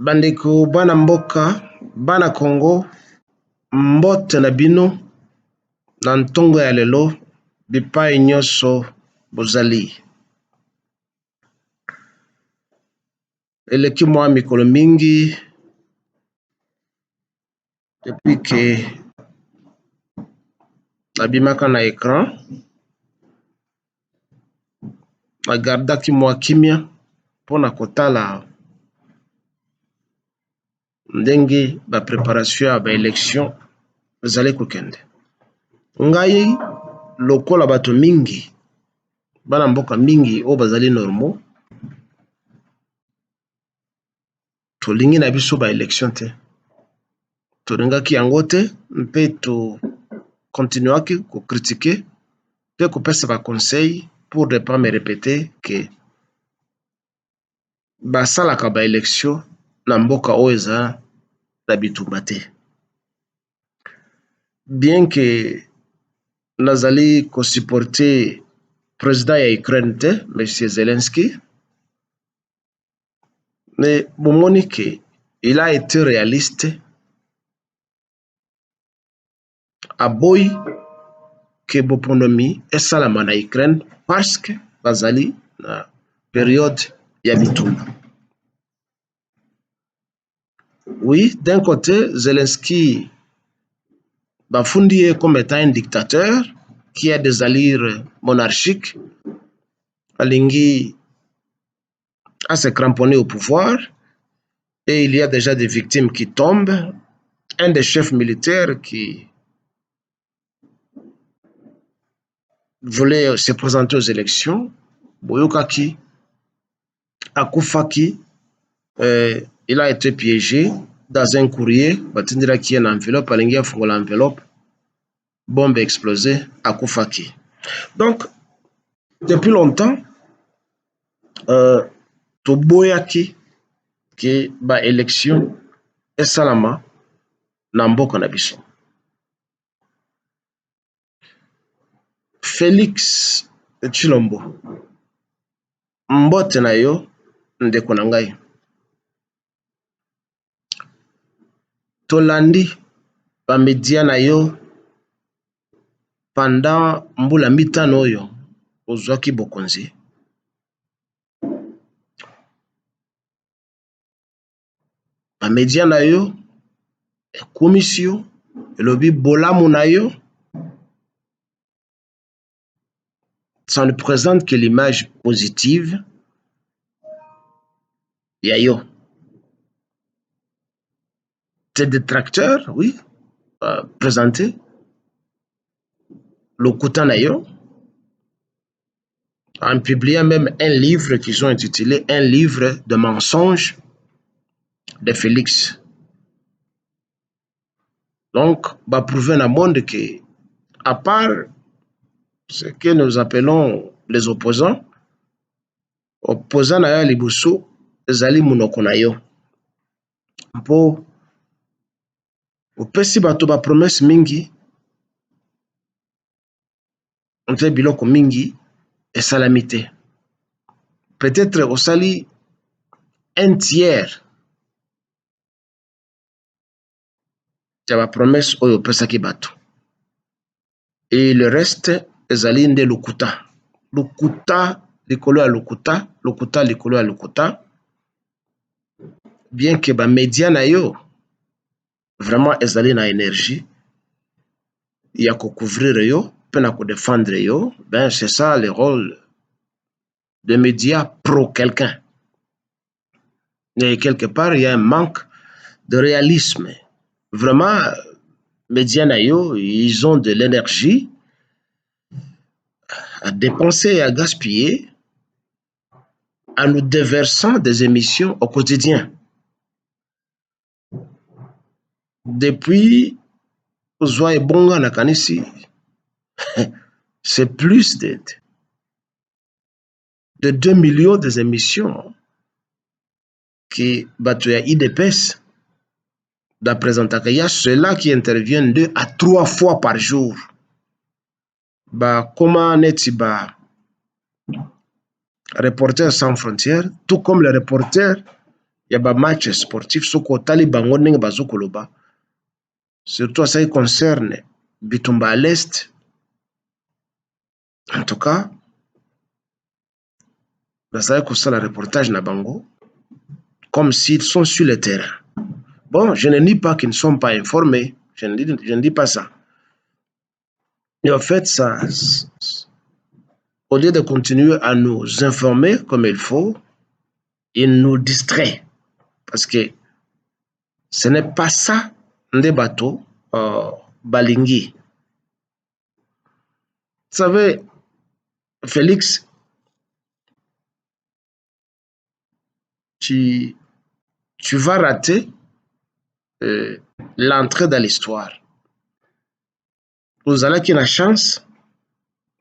Bandeko bana mboka, bana Congo, mbote na bino na ntongo ya lelo bipai nyonso bozali. Eleki mwa mikolo mingi depuis que nabimaka na écran, nagardaki mwa kimia mpona kotala ndenge ba préparation ya ba élection ezali kokende. Ngai lokola bato mingi, bana mboka mingi oyo bazali normaux, tolingi na biso ba élection te, tolingaki yango te, mpe to continuaki ko critiquer pe kopesa ba conseil pour ne pas me répéter que basalaka ba élection na mboka oyo eza na bitumba te. Bien que nazali ko supporter président ya Ukraine te, monsieur Zelensky, mais bomoni que il a été réaliste, aboyi ke bopondomi esalama na Ukraine parce que bazali na période ya bitumba. Oui, d'un côté, Zelensky bafundi ye comme étant un dictateur qui a des allures monarchiques, alingi à se cramponner au pouvoir, et il y a déjà des victimes qui tombent. Un des chefs militaires qui voulait se présenter aux élections, Boyokaki, Akufaki, il a été piégé dans un courrier, batindira qui est une enveloppe, alingi afungola l'enveloppe, bombe explosée, Akufaki. Donc, depuis longtemps, toboyaki ke ba élection esalama na mboka na biso. Félix Tshilombo, mbote na yo ndeko na ngai. Tolandi ba media na yo pendant mbula mitano oyo ozwaki bokonzi. Ba media na yo commission elobi bolamu na yo, ça ne présente que l'image positive ya yo. Tes détracteurs, oui, présenter lokuta na yo, en publiant même un livre qu'ils ont intitulé Un livre de mensonges de Félix. Donc, bah prouver dans le monde que, à part ce que nous appelons les opposants na yo liboso ezali munoko na yo. Mpo opesi bato ba promesse mingi, nte biloko mingi esalami te. Peut-être osali un tiers ya ba promesse oyo opesaki bato. Et le reste ezali nde lokuta. Lokuta likolo ya lokuta, lokuta likolo ya lokuta. Bien que ba media na yo vraiment ezali na énergie ya ko couvrir yo, pe na ko défendre yo, ben c'est ça le rôle de médias pro quelqu'un. Et quelque part, il y a un manque de réalisme. Vraiment, médias na yo, ils ont de l'énergie à dépenser et à gaspiller en nous déversant des émissions au quotidien. Depuis Ozwa Ebonga na Kanisi, c'est plus de 2 millions des émissions qui batoya IDPS d'aprésenter. Il y a ceux-là qui interviennent 2 à 3 fois par jour. Bah, comment n'est-il bah, Reporters sans frontières, tout comme les reporters y a des matchs sportifs soko tali bango ndenge bazokoloba, surtout ça qui concerne Bitumba à l'est. En tout cas, bazali kosala reportage na bango comme s'ils sont sur le terrain. Bon, je ne dis pas qu'ils ne sont pas informés, je ne dis pas ça. Mais en fait, ça, au lieu de continuer à nous informer comme il faut, il nous distrait. Parce que ce n'est pas ça, des bateaux, Balingui. Vous savez, Félix, tu vas rater l'entrée dans l'histoire. Vous allez qu'il y ait la chance,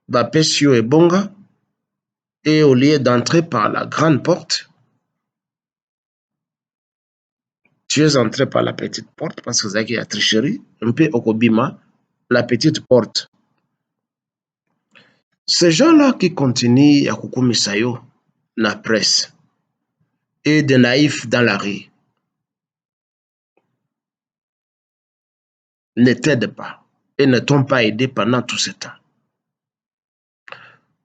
Bapesio et Bonga, et au lieu d'entrer par la grande porte, tu es entré par la petite porte parce que vous avez la tricherie, un peu au Kobima, la petite porte. Ces gens-là qui continuent à Kukumisayo, la presse, et des naïfs dans la rue, ne t'aident pas et ne t'ont pas aidé pendant tout ce temps.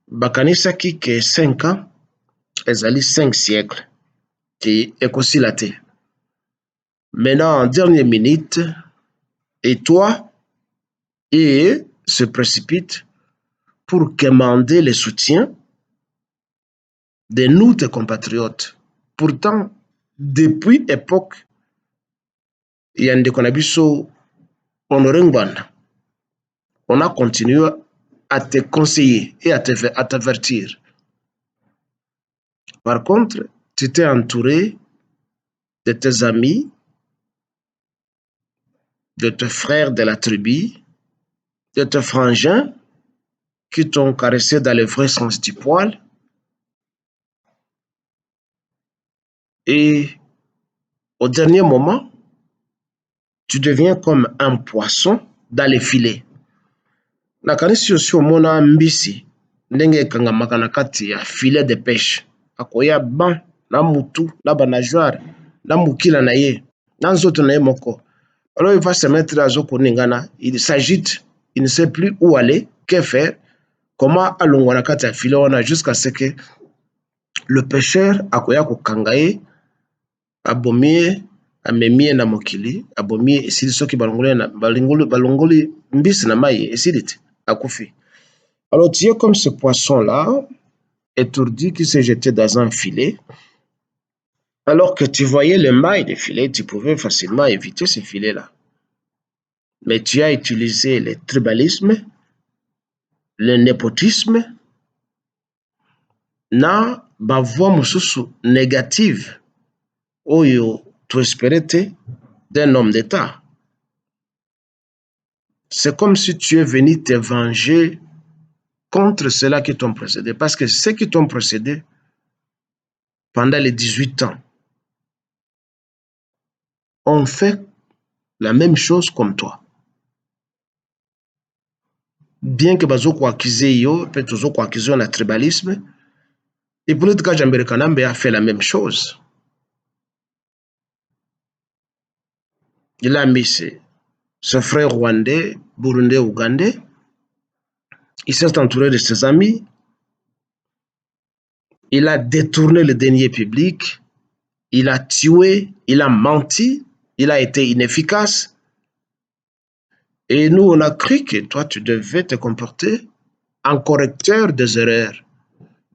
Bakanisaki que 5 ans, ezali 5 siècles, qui est aussi la terre. Maintenant, en dernière minute, et toi, et se précipite pour quémander le soutien de nous, tes compatriotes. Pourtant, depuis l'époque, il y a un déconabiso honoré, on a continué à te conseiller et à t'avertir. Par contre, tu t'es entouré de tes amis, de tes frères de la tribu, de tes frangins qui t'ont caressé dans le vrai sens du poil. Et au dernier moment, tu deviens comme un poisson dans les filets. Nakanisi aussi omona mbisi ndenge ekangamaka na kati ya filet de pêche akoya ban na mutu na banageoire na mukila na ye na nzoto na ye moko. Alors il va se mettre à zokoningana, il s'agite, il ne sait plus où aller, que faire, comment alongwa na kati ya filet wana jusqu'à ce que le pêcheur akoya kokanga ye abomie amemie na mokili abomie esili soki balongoli mbisi na mai esili te akufi. Alors tu es comme ce poisson-là, étourdi, qui s'est jeté dans un filet. Alors que tu voyais le mailles des filets, tu pouvais facilement éviter ce filet-là. Mais tu as utilisé le tribalisme, le népotisme, na voix mosusu négative, oyo tu espérais d'un homme d'État. C'est comme si tu es venu te venger contre ceux-là qui t'ont précédé. Parce que ceux qui t'ont précédé, pendant les 18 ans, ont fait la même chose comme toi. Bien que bazoko accusé yo, peut toujours accusé on a tribalisme, et politique Jamberkanambe a fait la même chose. Il a mis ses frères rwandais, burundais, ougandais. Il s'est entouré de ses amis. Il a détourné le denier public. Il a tué, il a menti, il a été inefficace. Et nous, on a cru que toi, tu devais te comporter en correcteur des erreurs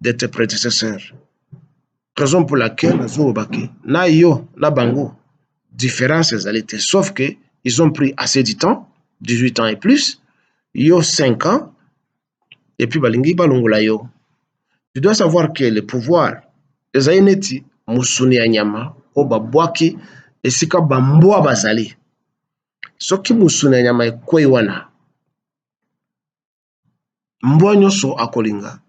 de tes prédécesseurs. Raison pour laquelle, na yo, na bango, différence égalité. Sauf que ils ont pris assez de temps, 18 ans et plus, yo 5 ans, et puis balingi balongola yo. Tu dois savoir que le pouvoir, ezali neti musuni ya nyama, o babwaki, esika bambwa bazali. Soki musuni ya nyama ekwei wana, mbwa nyonso akolinga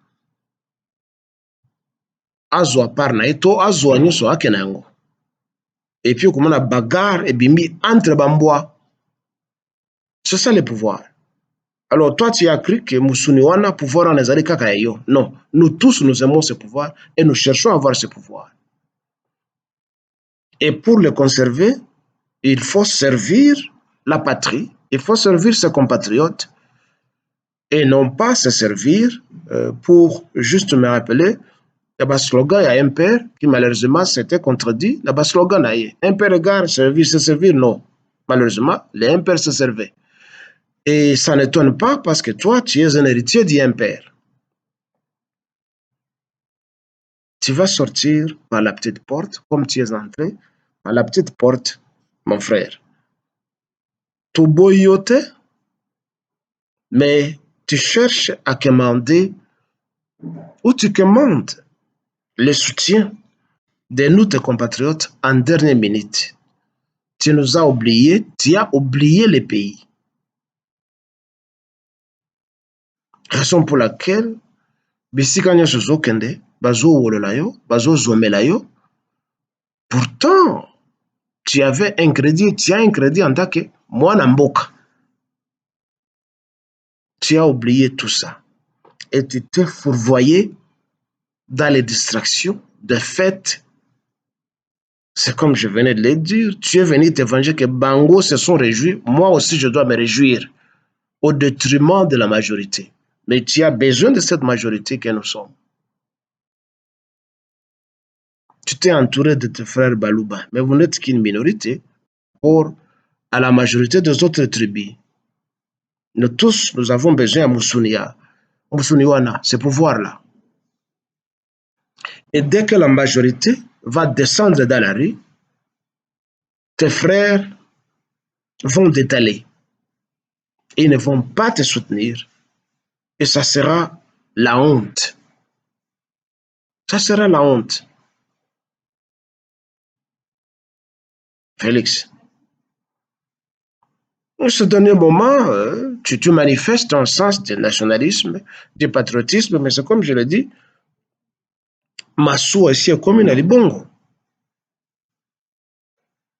azwa part na ye to azwa nyonso ake na yango. Et puis okomona bagarre ebimi entre bambwa. C'est ça le pouvoir. Alors toi tu as cru que musuni wana pouvoir wana ezali kaka ya yo. Non, nous tous nous aimons ce pouvoir et nous cherchons à avoir ce pouvoir. Et pour le conserver, il faut servir la patrie, il faut servir ses compatriotes et non pas se servir pour juste me rappeler. Il y a un slogan, il y a un père qui malheureusement s'était contredit. Il y a un slogan, un père égale servir, se servir, non. Malheureusement, les un père se servaient. Et ça n'étonne pas parce que toi, tu es un héritier d'un père. Tu vas sortir par la petite porte, comme tu es entré par la petite porte, mon frère. Tu boyotais, mais tu cherches à commander ou tu commandes le soutien de nous, tes compatriotes, en dernière minute. Tu nous as oubliés, tu as oublié le pays. Raison pour laquelle, bisika nyonso ozokende, bazowolola yo, bazozomela yo. Pourtant, tu avais un crédit, tu as un crédit en tant que mwana mboka. Tu as oublié tout ça. Et tu t'es fourvoyé dans les distractions, des fêtes. C'est comme je venais de le dire, tu es venu te venger que Bango se sont réjouis, moi aussi je dois me réjouir, au détriment de la majorité. Mais tu as besoin de cette majorité que nous sommes. Tu t'es entouré de tes frères Balouba, mais vous n'êtes qu'une minorité pour à la majorité des autres tribus. Nous tous, nous avons besoin de Moussuniwana, ce pouvoir-là. Et dès que la majorité va descendre dans la rue, tes frères vont détaler. Ils ne vont pas te soutenir. Et ça sera la honte. Ça sera la honte. Félix, en ce dernier moment, tu manifestes un sens du nationalisme, du patriotisme, mais c'est comme je l'ai dit, Massou ici est comme une Alibongo.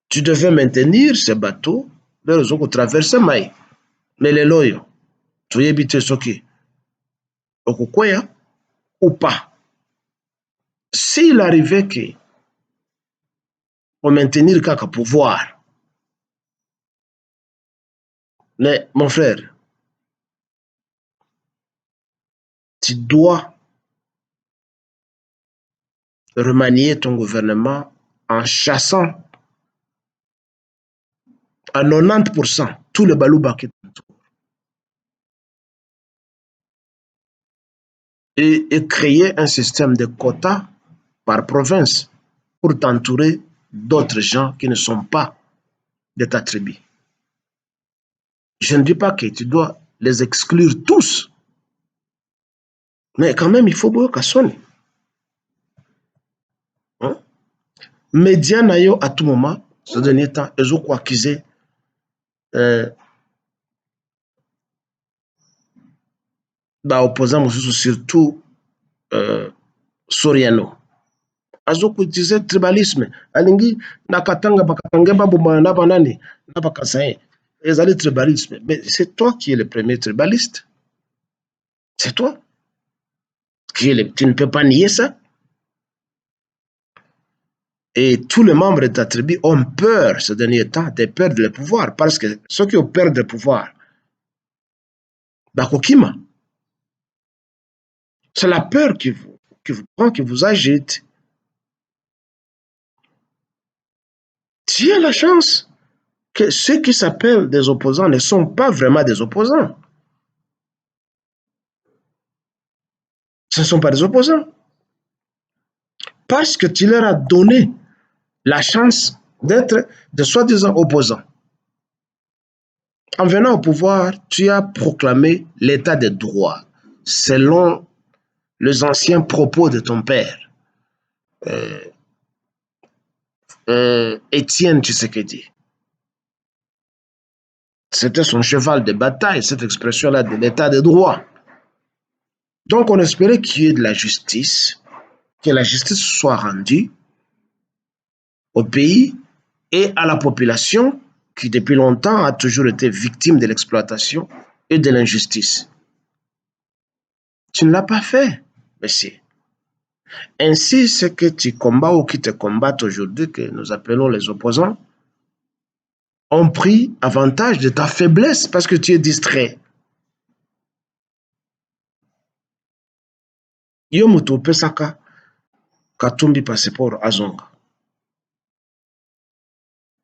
Tu devais maintenir ces bateaux vers les autres traverser Maï. Mais les loyaux, tu y habites ce qui Okukwaya ou pas. S'il arrivait que on maintenir le pouvoir, mais mon frère, tu dois remanier ton gouvernement en chassant à 90% tous les balouba qui t'entourent et créer un système de quotas par province pour t'entourer d'autres gens qui ne sont pas de ta tribu. Je ne dis pas que tu dois les exclure tous, mais quand même, il faut voir qu'à sonner. Hein? Médias nayo à tout moment, ce dernier temps, ils ont accusé opposants surtout Soriano. Azoko disait tribalisme. Alingi nakatanga bakatanga babuma na banani na bakasaye. Ils allaient tribalisme. Mais c'est toi qui es le premier tribaliste. C'est toi. Tu ne peux pas nier ça. Et tous les membres de ta tribu ont peur ces derniers temps de perdre le pouvoir. Parce que ceux qui ont peur du pouvoir, Bakokima, c'est la peur qui vous prend, qui vous agite. Tu as la chance que ceux qui s'appellent des opposants ne sont pas vraiment des opposants. Ce ne sont pas des opposants. Parce que tu leur as donné la chance d'être de soi-disant opposants. En venant au pouvoir, tu as proclamé l'état de droit selon les anciens propos de ton père, Étienne Tshisekedi. C'était son cheval de bataille, cette expression-là de l'état de droit. Donc on espérait qu'il y ait de la justice, que la justice soit rendue au pays et à la population qui depuis longtemps a toujours été victime de l'exploitation et de l'injustice. Tu ne l'as pas fait, monsieur. Ainsi, ce que tu combats ou qui te combattent aujourd'hui, que nous appelons les opposants, ont pris avantage de ta faiblesse parce que tu es distrait. Yo moto opesaka Katumbi passeport azonga.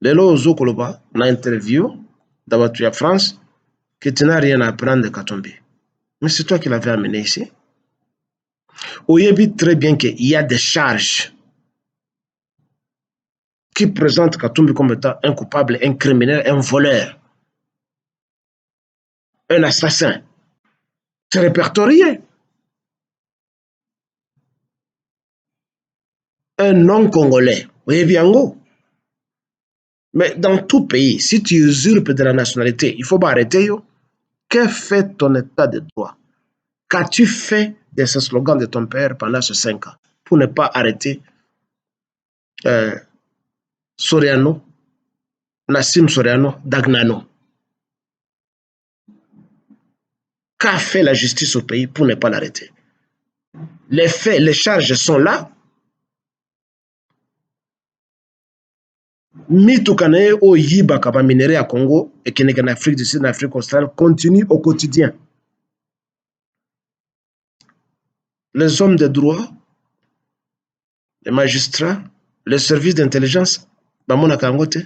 Lelo ozo koloba na interview d'abatu ya France que tu n'as rien à apprendre de Katumbi. Mais c'est toi qui l'avais amené ici. Oyebi très bien qu'il y a des charges qui présentent Katumbi comme étant un coupable, un criminel, un voleur, un assassin. C'est répertorié. Un non-congolais. Oyebi yango. Mais dans tout pays, si tu usurpes de la nationalité, il faut pas arrêter yo. Que fait ton état de droit? Qu'as-tu fait de ce slogan de ton père pendant ces 5 ans pour ne pas arrêter Soriano, Nassim Soriano, Dagnano? Qu'a fait la justice au pays pour ne pas l'arrêter? Les faits, les charges sont là. Mitukane o yiba kaba minéré à Congo et qui n'est qu'en Afrique du Sud, en Afrique australe, continue au quotidien. Les hommes de droit, les magistrats, les services d'intelligence, bamona kangote,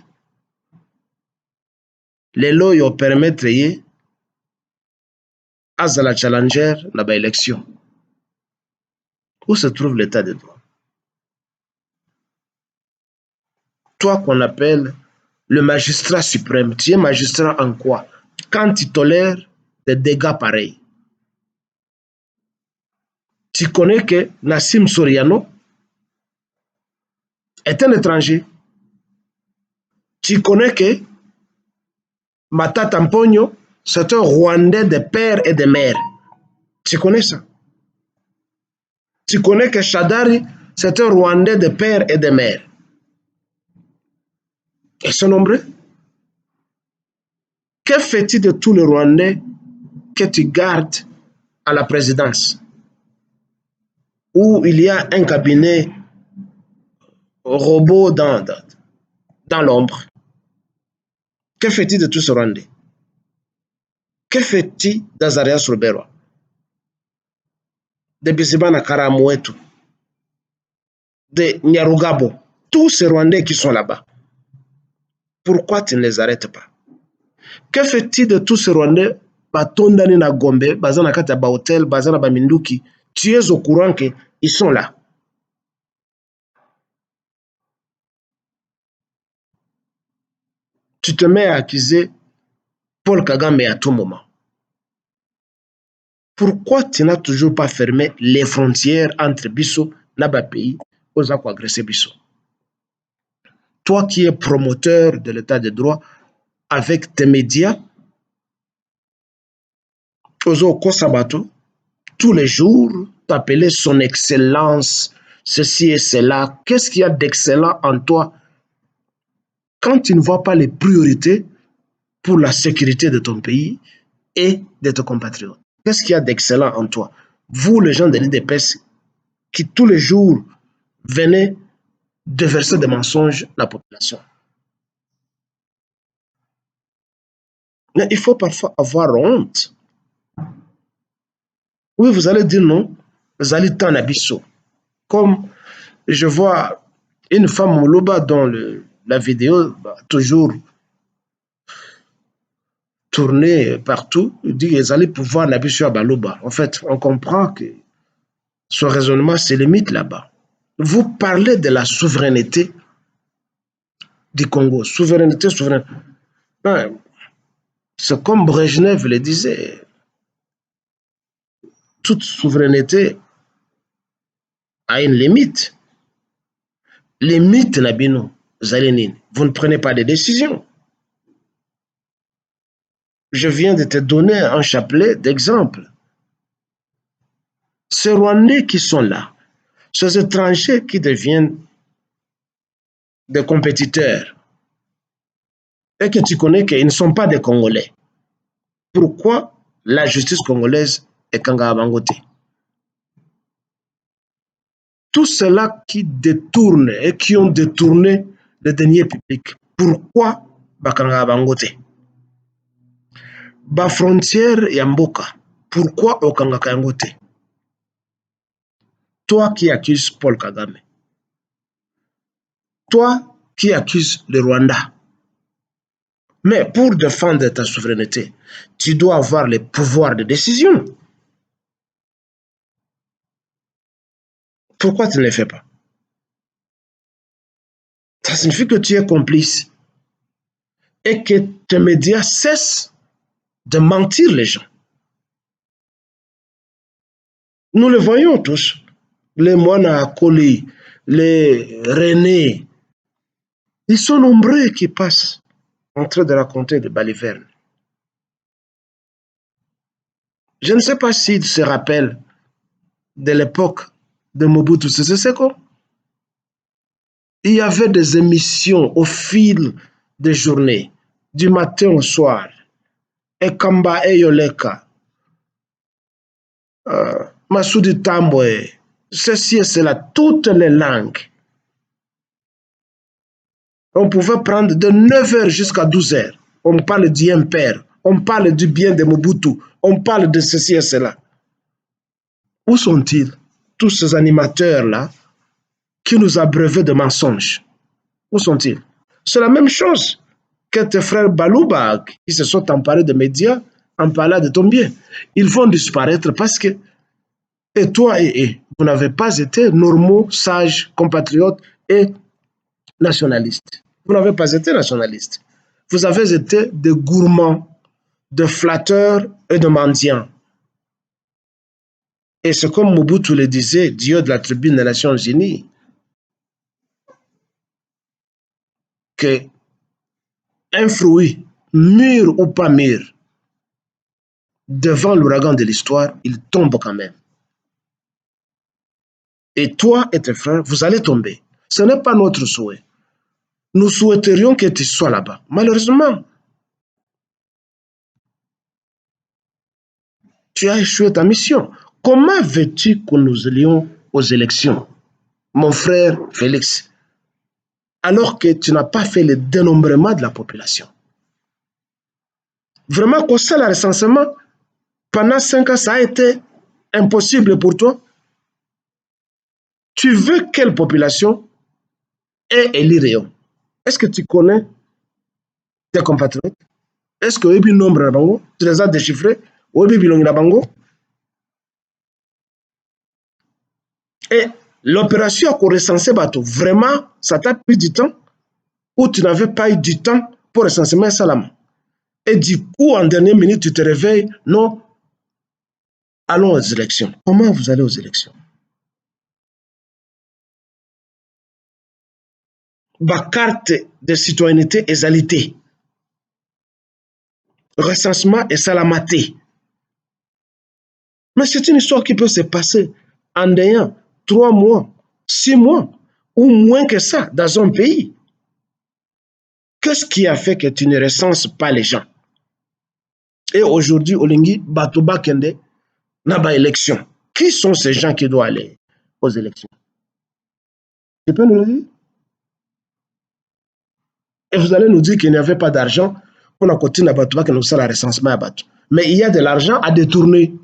les lois permettent à la challenger dans l'élection. Où se trouve l'état de droit? Toi qu'on appelle le magistrat suprême, tu es magistrat en quoi? Quand tu tolères des dégâts pareils. Tu connais que Nassim Soriano est un étranger. Tu connais que Matata Mpogno, c'est un Rwandais de père et de mère. Tu connais ça? Tu connais que Shadari, c'est un Rwandais de père et de mère. Ils sont nombreux. Que fait-il de tous les Rwandais que tu gardes à la présidence, où il y a un cabinet robot dans l'ombre? Que fait-il de tous ces Rwandais? Que fait-il d'Azarias Roberwa, de Bizibana Karamouetou, de Nyarugabo, tous ces Rwandais qui sont là-bas? Pourquoi tu ne les arrêtes pas? Que fait-il de tous ces Rwandais batondani na Gombe, bazana kata ba hôtel, bazana ba minduki? Tu es au courant qu'ils sont là. Tu te mets à accuser Paul Kagame à tout moment. Pourquoi tu n'as toujours pas fermé les frontières entre Bissau et le pays aux agressé Bissau? Toi qui es promoteur de l'état de droit avec tes médias, Ozo Kosabato, tous les jours, t'appeler son excellence, ceci et cela. Qu'est-ce qu'il y a d'excellent en toi quand tu ne vois pas les priorités pour la sécurité de ton pays et de tes compatriotes? Qu'est-ce qu'il y a d'excellent en toi? Vous, les gens de l'IDPS, qui tous les jours venez déverser des mensonges à la population. Mais il faut parfois avoir honte. Oui, vous allez dire non, vous allez t'en abisso. Comme je vois une femme Moulouba dans la vidéo, toujours tournée partout, il dit qu'ils allaient pouvoir l'abisso à Balouba. En fait, on comprend que ce raisonnement se limite là-bas. Vous parlez de la souveraineté du Congo. Souveraineté. Ben, c'est comme Brejnev le disait. Toute souveraineté a une limite. Limite, Nabino, Zalenine, vous ne prenez pas de décisions. Je viens de te donner un chapelet d'exemples. Ces Rwandais qui sont là, ces étrangers qui deviennent des compétiteurs et que tu connais qu'ils ne sont pas des Congolais. Pourquoi la justice congolaise est Kanga Bangote? Tous ceux-là qui détournent et qui ont détourné les deniers publics, pourquoi bakanga bangote? Ba frontière ya mboka, pourquoi okangaka yango te? Toi qui accuses Paul Kagame, toi qui accuses le Rwanda, mais pour défendre ta souveraineté, tu dois avoir les pouvoirs de décision. Pourquoi tu ne le fais pas? Ça signifie que tu es complice et que tes médias cessent de mentir les gens. Nous le voyons tous. Les Moana Koli, les René, ils sont nombreux qui passent en train de raconter des balivernes. Je ne sais pas s'ils se rappellent de l'époque de Mobutu Sese Seko. Il y avait des émissions au fil des journées, du matin au soir. Ekamba et Yoleka, Massoudi Tamboé, ceci et cela, toutes les langues. On pouvait prendre de 9h jusqu'à 12h. On parle du père, on parle du bien de Mobutu, on parle de ceci et cela. Où sont-ils, tous ces animateurs-là, qui nous abreuvaient de mensonges? Où sont-ils? C'est la même chose que tes frères Balouba, qui se sont emparés des médias en parlant de ton bien. Ils vont disparaître parce que, et toi et vous n'avez pas été normaux, sages, compatriotes et nationalistes. Vous n'avez pas été nationalistes. Vous avez été des gourmands, de flatteurs et de mendiants. Et c'est comme Mobutu le disait, Dieu de la tribune des Nations Unies, que un fruit, mûr ou pas mûr, devant l'ouragan de l'histoire, il tombe quand même. Et toi et tes frères, vous allez tomber. Ce n'est pas notre souhait. Nous souhaiterions que tu sois là-bas. Malheureusement, tu as échoué ta mission. Comment veux-tu que nous allions aux élections, mon frère Félix, alors que tu n'as pas fait le dénombrement de la population? Vraiment, qu'on sait le recensement, pendant 5 ans, ça a été impossible pour toi. Tu veux quelle population et élire? Est-ce que tu connais tes compatriotes? Est-ce que tu nombre tu les as déchiffrés? Et l'opération a recensé bateau, vraiment, ça t'a pris du temps ou tu n'avais pas eu du temps pour recenser Salam. Et du coup, en dernière minute, tu te réveilles, non, allons aux élections. Comment vous allez aux élections? Ma carte de citoyenneté est alité. Recensement est salamaté. Mais c'est une histoire qui peut se passer en ayant 3 mois, 6 mois, ou moins que ça, dans un pays. Qu'est-ce qui a fait que tu ne recenses pas les gens? Et aujourd'hui, Olingi, Batoba Kende, n'a pas élection. Qui sont ces gens qui doivent aller aux élections? Tu peux nous le dire? Et vous allez nous dire qu'il n'y avait pas d'argent pour la continuer à Batoba que nous sommes à recensement à Batou. Mais il y a de l'argent à détourner.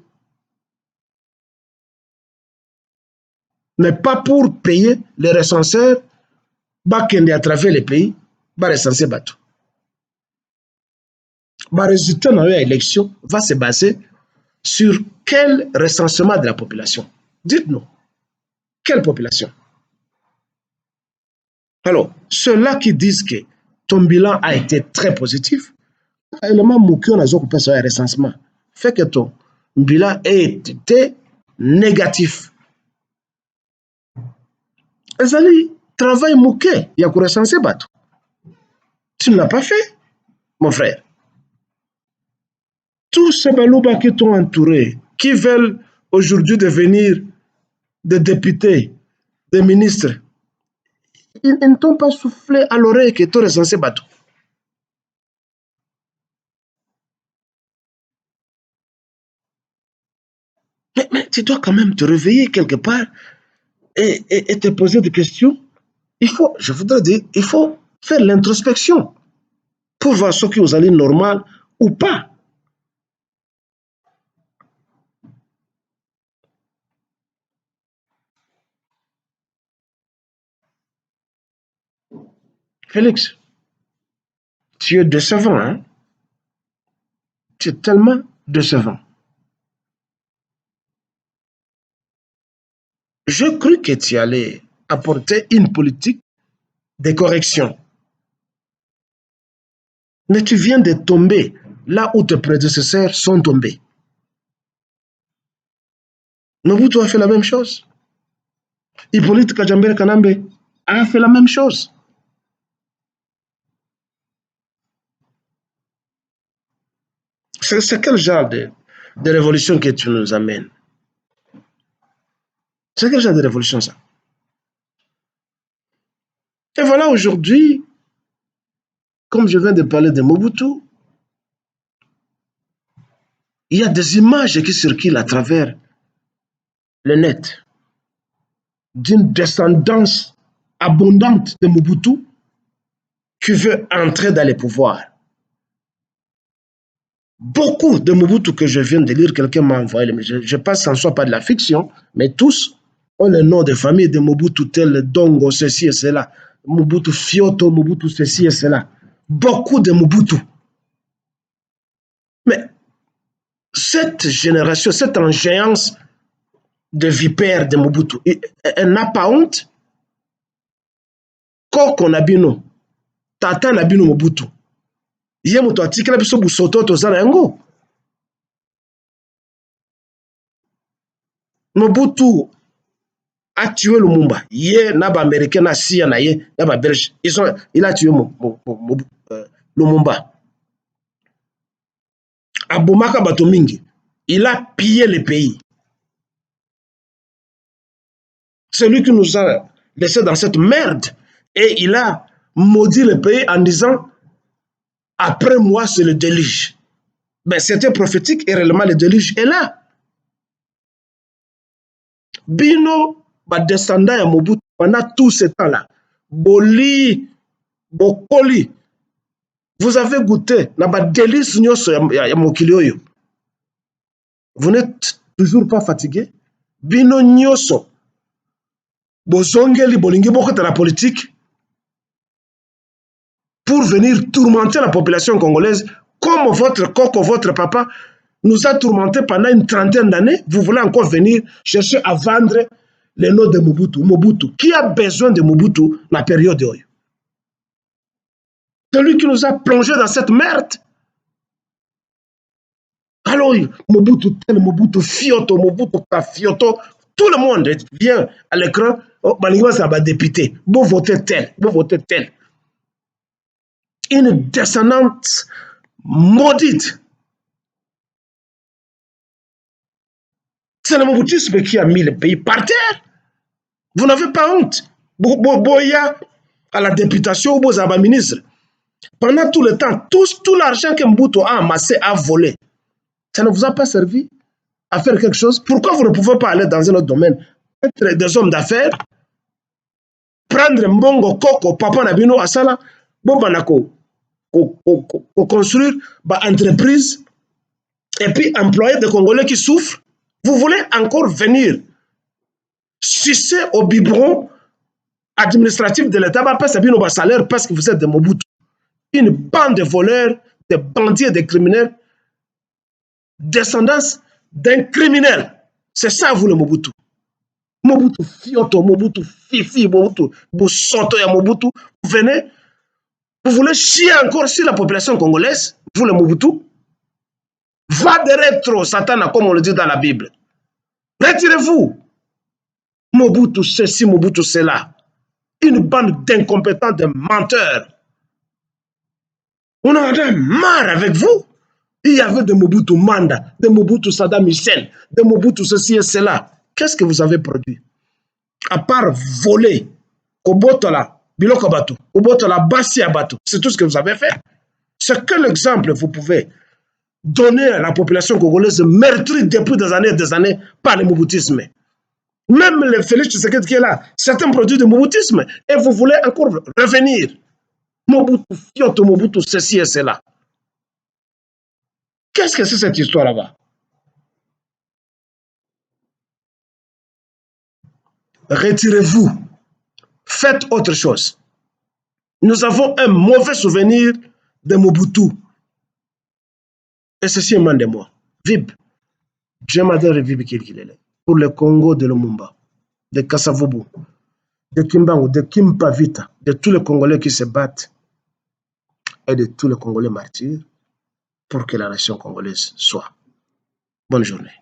Mais pas pour payer les recenseurs, Bakende à travers les pays, va recenser Batou. Le résultat de l'élection va se baser sur quel recensement de la population? Dites-nous, quelle population? Alors, ceux-là qui disent que ton bilan a été très positif, élément mouki on a occupé sur le recensement, fait que ton bilan a été négatif. Ezali, travail mouké, il y a qu'on recenser bateau. Tu ne l'as pas fait, mon frère. Tous ces balouba qui t'ont entouré, qui veulent aujourd'hui devenir des députés, des ministres, ils ne t'ont pas soufflé à l'oreille que tu es censé battre. Mais tu dois quand même te réveiller quelque part et te poser des questions, je voudrais dire, il faut faire l'introspection pour voir ce qui vous allez normal ou pas. Félix, tu es décevant, hein? Tu es tellement décevant. Je crus que tu allais apporter une politique de correction. Mais tu viens de tomber là où tes prédécesseurs sont tombés. Mobutu a fait la même chose. Hippolyte Kajambere Kanambe a fait la même chose. C'est quel genre de révolution que tu nous amènes? C'est quel genre de révolution ça? Et voilà aujourd'hui, comme je viens de parler de Mobutu, il y a des images qui circulent à travers le net d'une descendance abondante de Mobutu qui veut entrer dans les pouvoirs. Beaucoup de Mobutu que je viens de lire, quelqu'un m'a envoyé, je pense que ce ne soit pas de la fiction, mais tous ont le nom de famille de Mobutu, tel Dongo, ceci et cela, Mobutu Fioto, Mobutu ceci et cela. Beaucoup de Mobutu. Mais cette génération, cette ingéance de vipères de Mobutu, elle n'a pas honte. Koko Nabino, Tata Nabino Mobutu. Ye moto atikela biso busoto tozala yango. Mobutu a tué Lumumba. Ye na ba américain na sia na ye na ba belge. Il a tué Lumumba. Abomaka bato mingi. Il a pillé le pays. C'est lui qui nous a laissé dans cette merde. Et il a maudit le pays en disant après moi c'est le déluge. Ben, c'était prophétique et réellement le déluge est là. Bino, ba descendant ya Mobutu pendant tout ce temps-là. Boli, Bokoli, vous avez goûté na ba délice nyonso ya mokili oyo. Vous n'êtes toujours pas fatigué? Bino nyonso bozongeli bolingi bokota la politique pour venir tourmenter la population congolaise comme votre coco, votre papa nous a tourmentés pendant une trentaine d'années. Vous voulez encore venir chercher à vendre le nom de Mobutu. Mobutu. Qui a besoin de Mobutu dans la période oyo? Celui qui nous a plongé dans cette merde. Alors, Mobutu tel, Mobutu Fioto, Mobutu Kafioto, tout le monde vient à l'écran, oh, ça va député, vous votez tel, vous votez tel. Une descendante maudite. C'est le Mobutisme qui a mis le pays par terre. Vous n'avez pas honte. Boya à la députation ou Bozaba ministre. Pendant tout le temps, tout l'argent que Mobutu a amassé, a volé. Ça ne vous a pas servi à faire quelque chose? Pourquoi vous ne pouvez pas aller dans un autre domaine? Être des hommes d'affaires, prendre Mbongo, Koko, Papa Nabino, Asala, Bobanako, construire une entreprise et puis employer des Congolais qui souffrent. Vous voulez encore venir sucer au biberon administratif de l'État parce que salaire parce que vous êtes des Mobutu. Une bande de voleurs, de bandits et de criminels, descendance d'un criminel. C'est ça, vous, le Mobutu. Mobutu Fioto, Mobutu Fifi, Mobutu Boussoto et Mobutu. Vous venez, vous voulez chier encore sur la population congolaise, vous, le Mobutu. Va de rétro, Satan, comme on le dit dans la Bible. Retirez-vous. Mobutu ceci, Mobutu cela. Une bande d'incompétents, de menteurs. On en a marre avec vous. Il y avait de Mobutu Manda, de Mobutu Saddam Hussein, de Mobutu ceci et cela. Qu'est-ce que vous avez produit? À part voler, Kobotola, Biloko Batu, Kobotola, Bassi Abatu, c'est tout ce que vous avez fait. C'est quel exemple vous pouvez donner à la population congolaise meurtrie depuis des années par le moboutisme? Même le Félix Tshisekedi qui est là, c'est un produit de moboutisme. Et vous voulez encore revenir. Mobutu, Kyoto, Mobutu, ceci et cela. Qu'est-ce que c'est cette histoire là-bas? Retirez-vous. Faites autre chose. Nous avons un mauvais souvenir de Mobutu. Et ceci émane de moi. Vib. J'aime adore Vib Kilkilele. Pour le Congo de Lumumba, de Kasavubu, de Kimbangu, de Kimpavita, de tous les Congolais qui se battent et de tous les Congolais martyrs pour que la nation congolaise soit. Bonne journée.